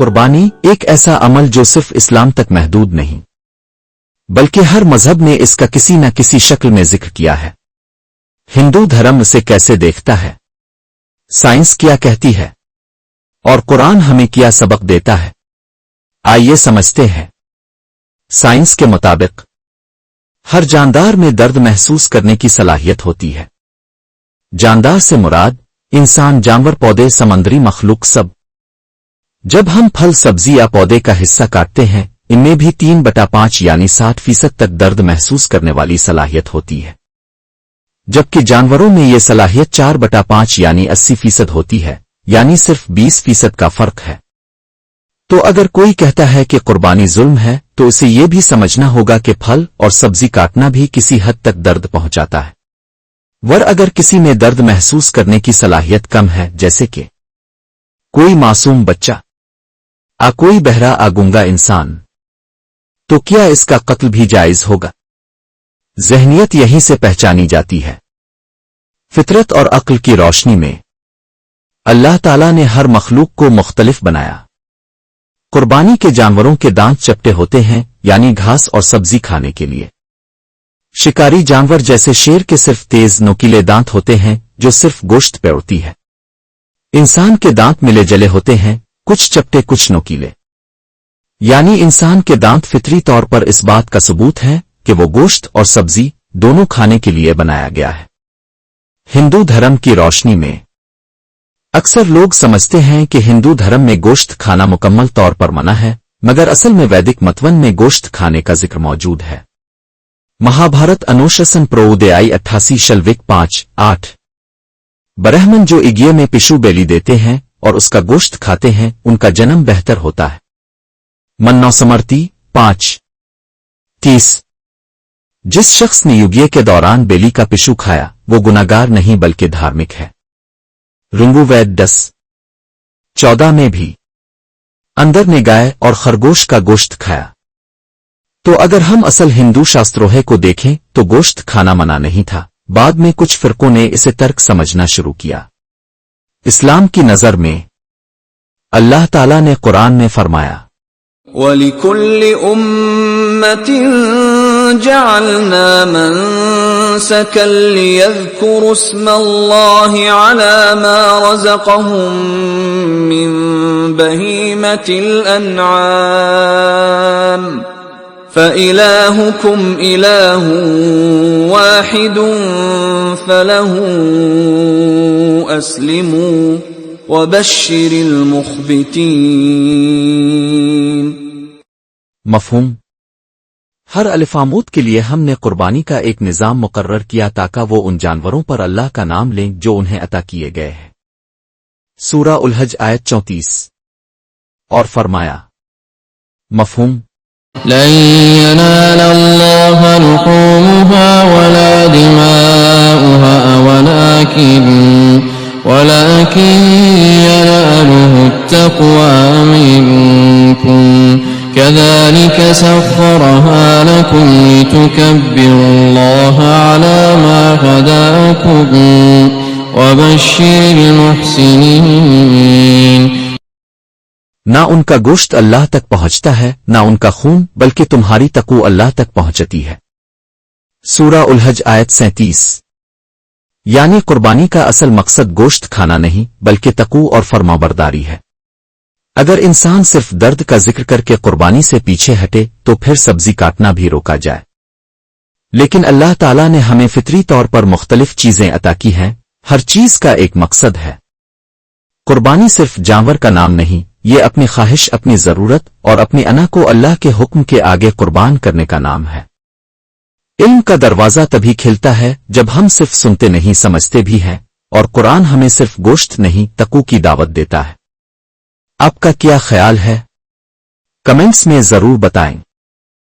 قربانی ایک ایسا عمل جو صرف اسلام تک محدود نہیں بلکہ ہر مذہب نے اس کا کسی نہ کسی شکل میں ذکر کیا ہے۔ ہندو دھرم اسے کیسے دیکھتا ہے، سائنس کیا کہتی ہے، اور قرآن ہمیں کیا سبق دیتا ہے، آئیے سمجھتے ہیں۔ سائنس کے مطابق ہر جاندار میں درد محسوس کرنے کی صلاحیت ہوتی ہے۔ جاندار سے مراد انسان، جانور، پودے، سمندری مخلوق سب۔ جب ہم پھل، سبزی یا پودے کا حصہ کاٹتے ہیں، ان میں بھی 3/5 یعنی 60% تک درد محسوس کرنے والی صلاحیت ہوتی ہے، جبکہ جانوروں میں یہ صلاحیت 4/5 یعنی 80% ہوتی ہے، یعنی صرف 20% کا فرق ہے۔ تو اگر کوئی کہتا ہے کہ قربانی ظلم ہے تو اسے یہ بھی سمجھنا ہوگا کہ پھل اور سبزی کاٹنا بھی کسی حد تک درد پہنچاتا ہے۔ اگر کسی میں درد محسوس کرنے کی صلاحیت کم ہے، جیسے کہ کوئی معصوم بچہ، کوئی بہرا، گونگا انسان، تو کیا اس کا قتل بھی جائز ہوگا؟ ذہنیت یہیں سے پہچانی جاتی ہے۔ فطرت اور عقل کی روشنی میں اللہ تعالیٰ نے ہر مخلوق کو مختلف بنایا۔ قربانی کے جانوروں کے دانت چپٹے ہوتے ہیں، یعنی گھاس اور سبزی کھانے کے لیے۔ شکاری جانور جیسے شیر کے صرف تیز نوکیلے دانت ہوتے ہیں جو صرف گوشت پہ اڑتی ہے۔ انسان کے دانت ملے جلے ہوتے ہیں، کچھ چپٹے کچھ نوکیلے، یعنی انسان کے دانت فطری طور پر اس بات کا ثبوت ہے کہ وہ گوشت اور سبزی دونوں کھانے کے لیے بنایا گیا ہے۔ ہندو دھرم کی روشنی میں اکثر لوگ سمجھتے ہیں کہ ہندو دھرم میں گوشت کھانا مکمل طور پر منع ہے، مگر اصل میں ویدک متون میں گوشت کھانے کا ذکر موجود ہے۔ مہابھارت انوشاسن پروودیائی 88 شلوک 5-8۔ برہمن جو یگیہ میں پشو بیلی دیتے ہیں اور اس کا گوشت کھاتے ہیں، ان کا جنم بہتر ہوتا ہے۔ منوسمرتی 5:30۔ جس شخص نے یگیہ کے دوران بیلی کا پشو کھایا وہ گناہگار نہیں بلکہ دھارمک ہے۔ رنگو وید 10:14 میں بھی اندر نے گائے اور خرگوش کا گوشت کھایا۔ تو اگر ہم اصل ہندو شاستروہے کو دیکھیں تو گوشت کھانا منع نہیں تھا، بعد میں کچھ فرقوں نے اسے ترک سمجھنا شروع کیا۔ اسلام کی نظر میں اللہ تعالیٰ نے قرآن میں فرمایا، وَلِكُلِّ أُمَّةٍ جَعَلْنَا مَنسَكًا لِيَذْكُرُوا اسْمَ اللَّهِ عَلَى مَا رَزَقَهُم مِّن بَهِيمَةِ الْأَنْعَامِ فَإِلَٰهُكُمْ إِلَٰهٌ وَاحِدٌ فَلَهُ أَسْلِمُوا وَبَشِّرِ الْمُخْبِتِينَ۔ مفہوم: ہر الفامود کے لیے ہم نے قربانی کا ایک نظام مقرر کیا تاکہ وہ ان جانوروں پر اللہ کا نام لیں جو انہیں عطا کیے گئے ہیں۔ سورہ الحج آیت 34۔ اور فرمایا، مفہوم: لن ينال الله لحومها ولا دماؤها ولكن يناله التقوى منكم كذلك سخرها لكم لتكبروا الله على ما هداكم وبشر المحسنين۔ نہ ان کا گوشت اللہ تک پہنچتا ہے نہ ان کا خون، بلکہ تمہاری تقوی اللہ تک پہنچتی ہے۔ سورہ الحج آیت 37۔ یعنی قربانی کا اصل مقصد گوشت کھانا نہیں بلکہ تقوی اور فرمانبرداری ہے۔ اگر انسان صرف درد کا ذکر کر کے قربانی سے پیچھے ہٹے تو پھر سبزی کاٹنا بھی روکا جائے، لیکن اللہ تعالیٰ نے ہمیں فطری طور پر مختلف چیزیں عطا کی ہیں، ہر چیز کا ایک مقصد ہے۔ قربانی صرف جانور کا نام نہیں، یہ اپنی خواہش، اپنی ضرورت اور اپنی انا کو اللہ کے حکم کے آگے قربان کرنے کا نام ہے۔ علم کا دروازہ تبھی کھلتا ہے جب ہم صرف سنتے نہیں سمجھتے بھی ہیں، اور قرآن ہمیں صرف گوشت نہیں تقوی کی دعوت دیتا ہے۔ آپ کا کیا خیال ہے؟ کمنٹس میں ضرور بتائیں۔